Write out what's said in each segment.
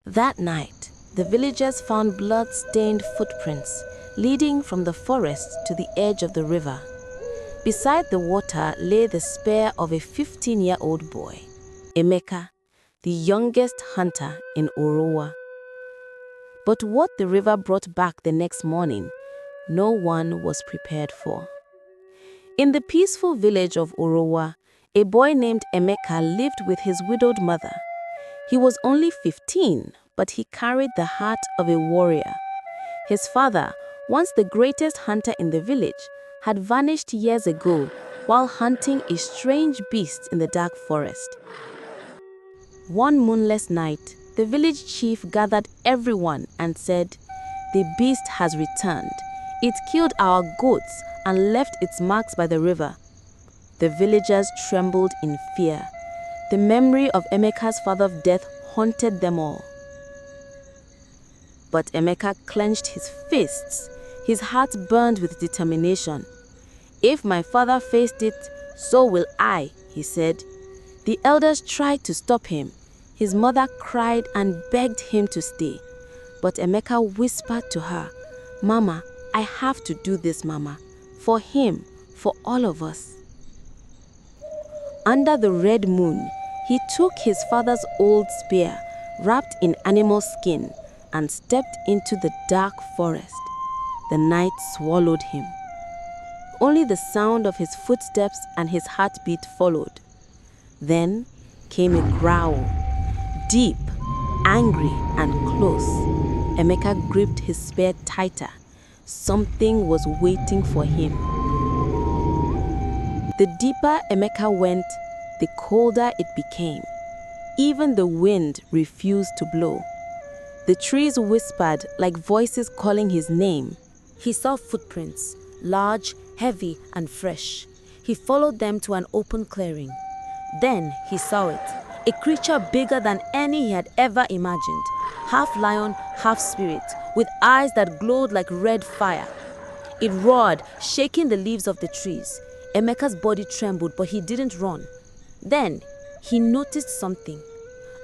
That night, the villagers found blood-stained footprints leading from the forest to the edge of the river. Beside the water lay the spear of a 15-year-old boy, Emeka, the youngest hunter in Oruwa. But what the river brought back the next morning, no one was prepared for. In the peaceful village of Oruwa, a boy named Emeka lived with his widowed mother. He was only 15, but he carried the heart of a warrior. His father, once the greatest hunter in the village, had vanished years ago while hunting a strange beast in the dark forest. One moonless night, the village chief gathered everyone and said, "The beast has returned. It killed our goats and left its marks by the river." The villagers trembled in fear. The memory of Emeka's father's death haunted them all. But Emeka clenched his fists. His heart burned with determination. "If my father faced it, so will I," he said. The elders tried to stop him. His mother cried and begged him to stay. But Emeka whispered to her, "Mama, I have to do this, Mama. For him, for all of us." Under the red moon, he took his father's old spear, wrapped in animal skin, and stepped into the dark forest. The night swallowed him. Only the sound of his footsteps and his heartbeat followed. Then came a growl, deep, angry, and close. Emeka gripped his spear tighter. Something was waiting for him. The deeper Emeka went, the colder it became. Even the wind refused to blow. The trees whispered like voices calling his name. He saw footprints, large, heavy, and fresh. He followed them to an open clearing. Then he saw it, a creature bigger than any he had ever imagined, half lion, half spirit, with eyes that glowed like red fire. It roared, shaking the leaves of the trees. Emeka's body trembled, but he didn't run. Then he noticed something.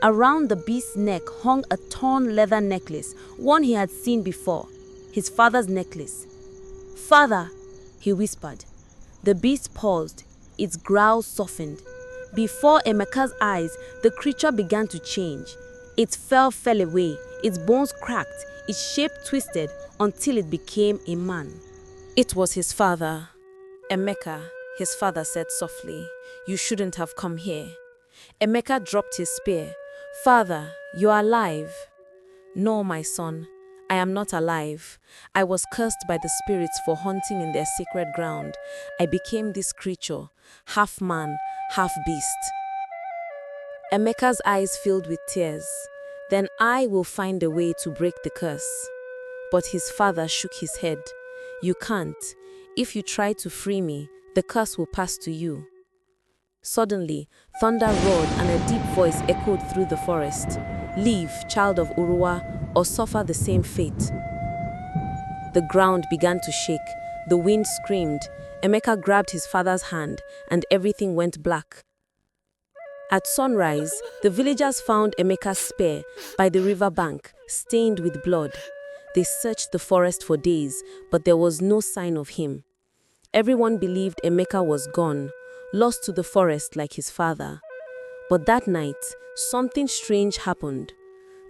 Around the beast's neck hung a torn leather necklace, one he had seen before, his father's necklace. "Father," he whispered. The beast paused, its growl softened. Before Emeka's eyes, the creature began to change. Its fell away, its bones cracked, its shape twisted until it became a man. It was his father. "Emeka," his father said softly, "you shouldn't have come here." Emeka dropped his spear. "Father, you are alive." "No, my son, I am not alive. I was cursed by the spirits for hunting in their sacred ground. I became this creature, half man, half beast." Emeka's eyes filled with tears. "Then I will find a way to break the curse." But his father shook his head. "You can't. If you try to free me, the curse will pass to you." Suddenly, thunder roared and a deep voice echoed through the forest. "Leave, child of Oruwa, or suffer the same fate." The ground began to shake. The wind screamed. Emeka grabbed his father's hand, and everything went black. At sunrise, the villagers found Emeka's spear by the river bank, stained with blood. They searched the forest for days, but there was no sign of him. Everyone believed Emeka was gone, lost to the forest like his father. But that night, something strange happened.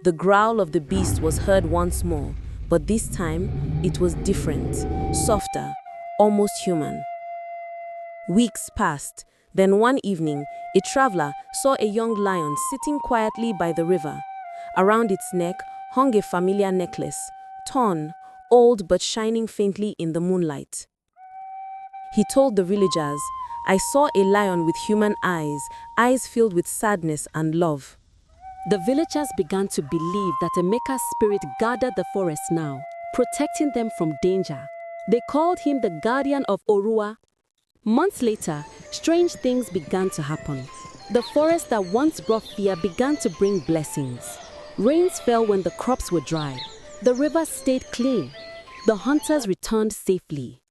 The growl of the beast was heard once more, but this time it was different, softer, almost human. Weeks passed. Then one evening, a traveler saw a young lion sitting quietly by the river. Around its neck hung a familiar necklace, torn, old but shining faintly in the moonlight. He told the villagers, "I saw a lion with human eyes, eyes filled with sadness and love." The villagers began to believe that Emeka's spirit guarded the forest now, protecting them from danger. They called him the guardian of Oruwa. Months later, strange things began to happen. The forest that once brought fear began to bring blessings. Rains fell when the crops were dry. The river stayed clean. The hunters returned safely.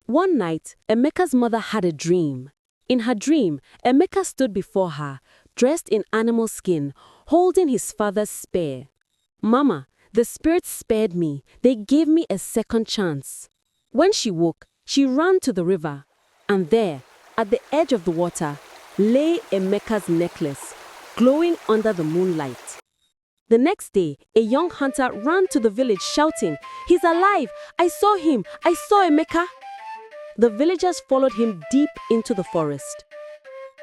One night, Emeka's mother had a dream. In her dream, Emeka stood before her, dressed in animal skin, holding his father's spear. Mama, the spirits spared me. They gave me a second chance. When she woke, she ran to the river. And there, at the edge of the water, lay Emeka's necklace, glowing under the moonlight. The next day, a young hunter ran to the village shouting, "He's alive! I saw him! I saw Emeka!" The villagers followed him deep into the forest.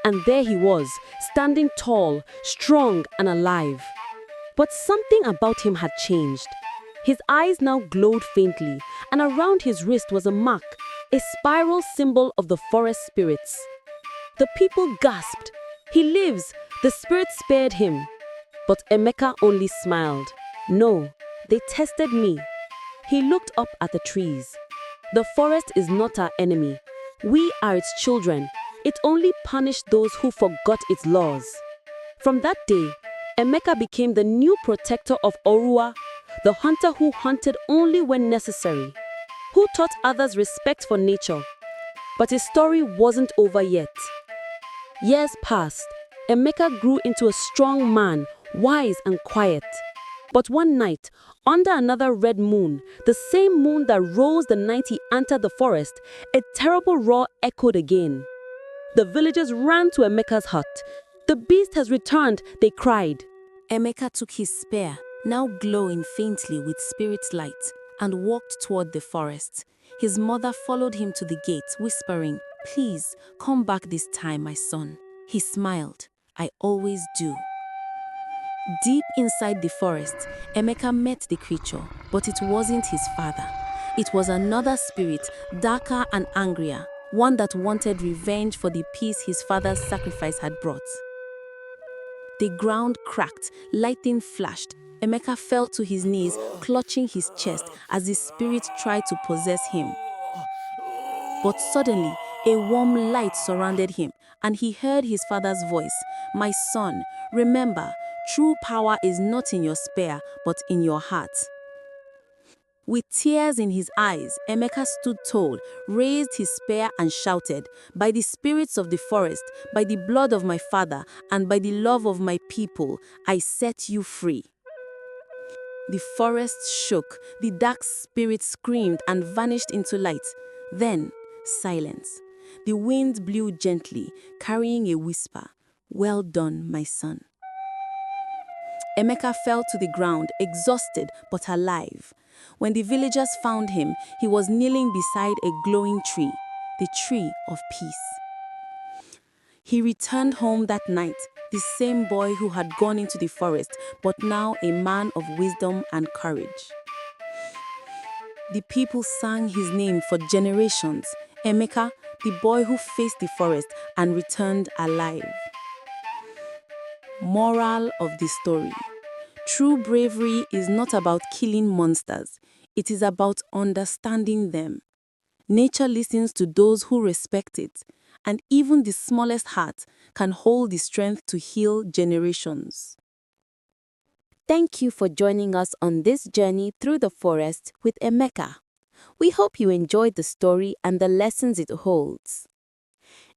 And there he was, standing tall, strong, and alive. But something about him had changed. His eyes now glowed faintly, and around his wrist was a mark, a spiral symbol of the forest spirits. The people gasped. "He lives! The spirits spared him!" But Emeka only smiled. "No, they tested me." He looked up at the trees. The forest is not our enemy. We are its children. It only punished those who forgot its laws. From that day, Emeka became the new protector of Oruwa, the hunter who hunted only when necessary, who taught others respect for nature. But his story wasn't over yet. Years passed. Emeka grew into a strong man, wise and quiet. But one night, under another red moon, the same moon that rose the night he entered the forest, a terrible roar echoed again. The villagers ran to Emeka's hut. "The beast has returned," they cried. Emeka took his spear, now glowing faintly with spirit light, and walked toward the forest. His mother followed him to the gate, whispering, "Please, come back this time, my son." He smiled. "I always do." Deep inside the forest, Emeka met the creature, but it wasn't his father. It was another spirit, darker and angrier, one that wanted revenge for the peace his father's sacrifice had brought. The ground cracked, lightning flashed. Emeka fell to his knees, clutching his chest as the spirit tried to possess him. But suddenly, a warm light surrounded him, and he heard his father's voice. "My son, remember, true power is not in your spear, but in your heart." With tears in his eyes, Emeka stood tall, raised his spear and shouted, "By the spirits of the forest, by the blood of my father, and by the love of my people, I set you free." The forest shook, the dark spirit screamed and vanished into light. Then, silence. The wind blew gently, carrying a whisper, "Well done, my son." Emeka fell to the ground, exhausted but alive. When the villagers found him, he was kneeling beside a glowing tree, the tree of peace. He returned home that night, the same boy who had gone into the forest, but now a man of wisdom and courage. The people sang his name for generations. Emeka, the boy who faced the forest and returned alive. Moral of the story: true bravery is not about killing monsters. It is about understanding them. Nature listens to those who respect it, and even the smallest heart can hold the strength to heal generations. Thank you for joining us on this journey through the forest with Emeka. We hope you enjoyed the story and the lessons it holds.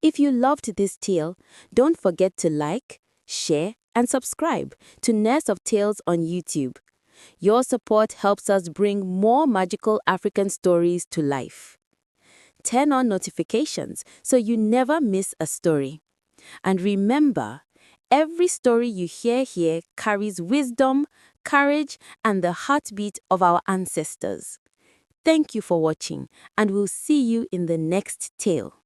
If you loved this tale, don't forget to like, share, and subscribe to Nurse of Tales on YouTube. Your support helps us bring more magical African stories to life. Turn on notifications so you never miss a story. And remember, every story you hear here carries wisdom, courage, and the heartbeat of our ancestors. Thank you for watching, and we'll see you in the next tale.